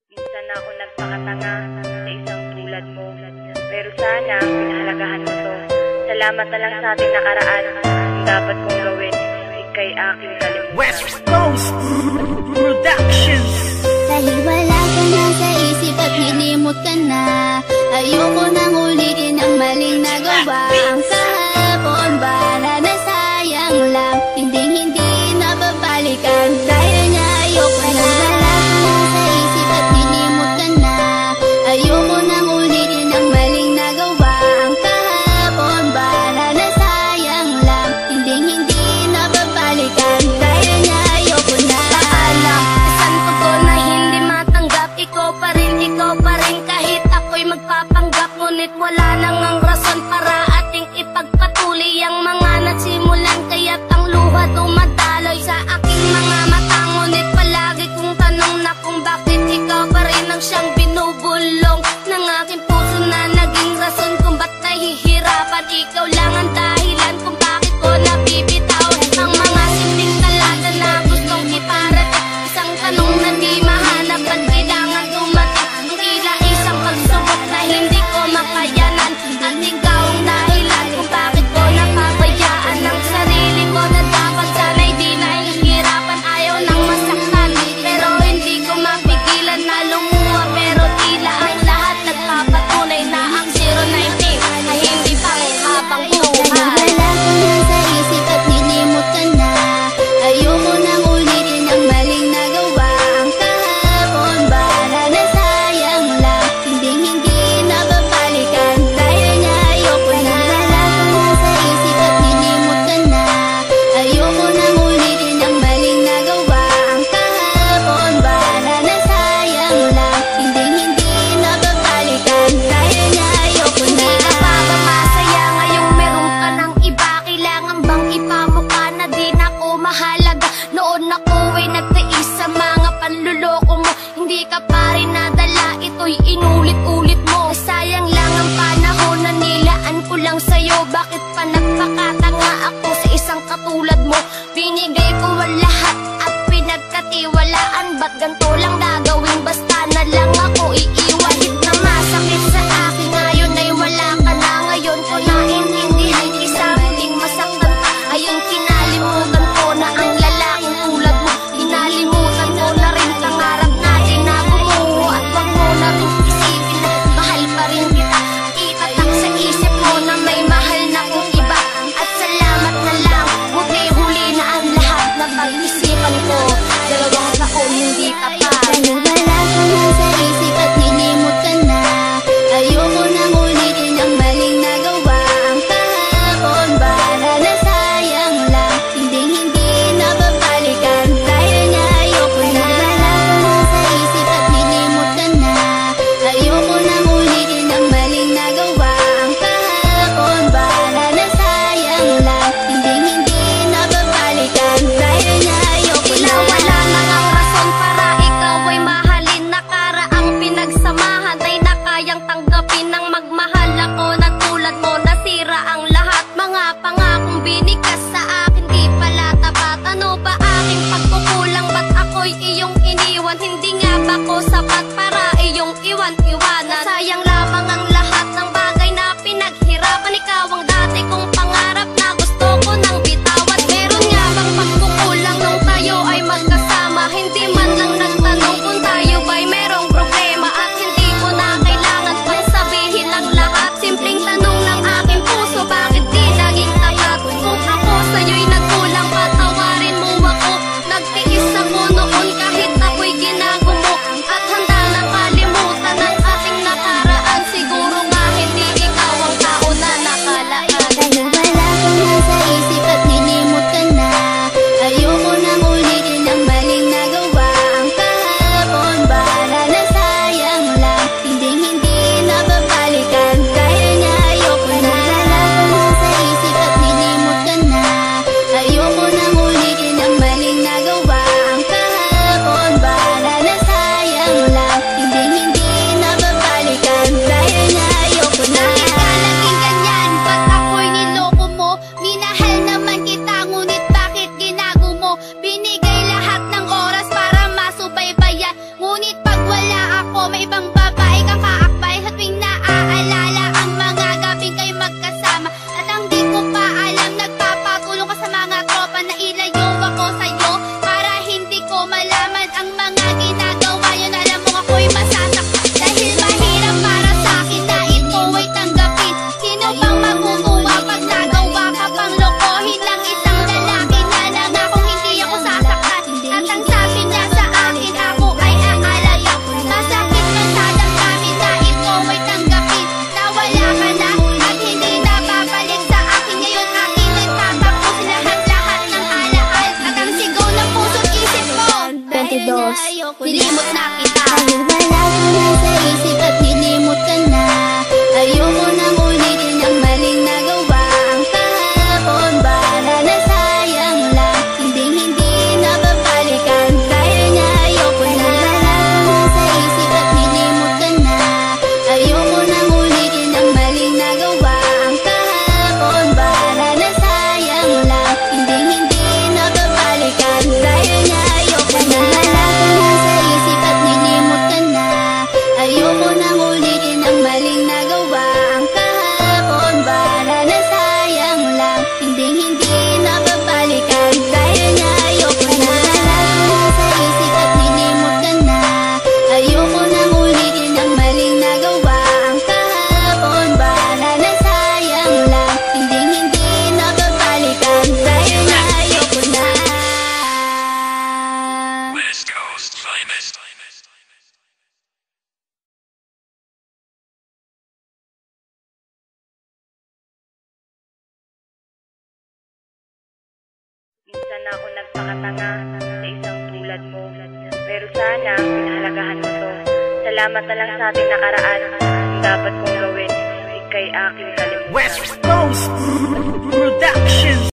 Minsan na ako nagpakatanga sa isang tulad mo. Pero sana, pinahalagahan mo to. Salamat na lang sa ating nakaraan. Ang dapat kong gawin, ika'y aking kalimutan. West Coast Productions. Dahil wala ka na sa isip at nilimot ka na, ayoko nang ulitin ang maling nagawa. Ang kahapon ba na sayang lang, hindi na babalikan. Dahil niya ayoko na. Wala ka na sa isip at nilimot ka na, ayoko nang ulitin ang maling nagawa. Ang kahapon ba na sayang lang, hindi na babalikan. Dahil niya ayoko na. Isang tugon na hindi matanggap, ikaw pa rin kahit ako'y magpapanggap. Ngunit wala nang ang rason para ating ipagpatuloy ang mga nagsimulan. Kaya't ang luha dumadaloy sa aking mga mata. Ngunit palagi kong tanong na kung bakit ikaw pa rin ang siyang binubulong ng aking puso na naging rason kung ba't nahihirapan. Ikaw lang ang dahilan kung bakit ko nabibitaw ang mga simpleng talata na gustong iparating. Isang tanong na di mahanap at kailangan dumating. Tila isang pagsubok na hindi ko makayanan. At ikaw ang dahilan kung bakit ko napabayaan ang sarili ko na dapat sana'y di nahihirapan. Ayaw nang masaktan, pero hindi ko mapigilan na lumuha. Pero tila ang lahat nagpapatunay na ang 019 ay hindi pa habang buhay. Wala ko na sa isip at nilimot ka na, ayoko nang ulitin ang maling nagawa. Ang kahapon ba na sayang lang, hindi na babalikan. Dahil niya ayoko na. Wala ko na sa isip at nilimot ka na, ayoko nang ulitin ang maling nagawa. Ang kahapon ba na sayang lang, hindi na babalikan. Dahil niya ayoko na. Hindi ka pa ba masaya ngayong meron ka ng iba? Kailangan bang ipamukha na di na ako mahalaga? Noon ako ay nagtiis sa mga panluloko mo. Hindi ka pa rin nadala, ito'y inulit-ulit mo. Sayang lang ang panahon na nilaan ko lang sa'yo. Bakit pa nagpakatanga ako sa isang katulad mo? Binigay ko ang lahat at pinagkatiwalaan. Ba't ganito lang gagawin? Basta na lang ako iiwan. Na masakit sa akin ngayon ay wala ka na. Ngayon ko naintindihan, isa muling masaktan ka. Ayun kinalimutan ko na ang lalaking tulad mo. Kinalimutan ko na rin pangarap natin na bumuo. At wag mo na rin isipin na mahal pa rin kita. Itatak sa isip mo na may mahal na kong iba. At salamat na lang, huli na ang lahat na pag-isipan ko. 2 taon hindi ka pa. Dahil wala ka na sa isip at nilimot ka na, ayoko nang ulitin ang maling nagawa. Ang kahapon ba na sayang lang, hindi na babalikan. Dahil niya ayoko na. Wala ka na sa isip at nilimot ka na, ayoko nang ulitin ang maling nagawa. Ang kahapon ba na sayang lang, hindi na babalikan. Dahil niya ayoko na. Wala na ang rason para ikaw ay mahalin. Nakaraang pinagsamahan ay nakayang tanggapin ng magmahal ako na tulad mo. Nasira ang lahat, mga pangakong binigkas sa akin di pala tapat. Ano ba aking pagkukulang? Ba't ako'y iyong iniwan? Hindi nga ba ko sapat para iyong iwan-iwanan? Sayang lamang ang lahat ng bagay na pinaghirapan. Ikaw ang dati kong pangarap na gusto ko nang bitawan. Meron nga bang pagkukulang nung tayo ay magkasama? Hindi man lang nagtanong kung tayo ba'y merong problema. At hindi ko na kailangan pang sabihin ang lahat. Simpleng tanong ng aking puso, bakit di naging tapat? Kung ako sa'yo'y nagkulang, patawarin mo ako. Nagtiis ako noon kahit ako'y ginagumo. At handa Dos, nilimot na kita. Dahil wala ka na sa isip at nilimot ka na, ayoko nang ulitin ang maling nagawa. Ang kahapon para na sayang lang, hindi na babalikan. Dahil nga ayoko na. Wala ka na sa isip at nilimot ka na, ayoko nang ulitin ang maling nagawa. Ang kahapon para na sayang lang, hindi na babalikan. Dahil nga ayoko na. Wala ka na sa isip at nilimot ka na, ayoko nang ulitin ang maling nagawa. Ang kahapon para na sayang lang, hindi na babalikan. Dahil nga ayoko na. Wala ka na sa isip at nilimot ka na, ayoko nang ulitin ang maling nagawa. Ang kahapon para na sayang lang, hindi na babalikan. Dahil nga ayoko na. West Coast finest. Minsan ako nagpakatanga sa isang tulad mo, pero sana pinahalagahan mo to. Salamat na lang sa ating nakaraan. Ang dapat kong gawin, ika'y aking kalimutan. West Coast Productions.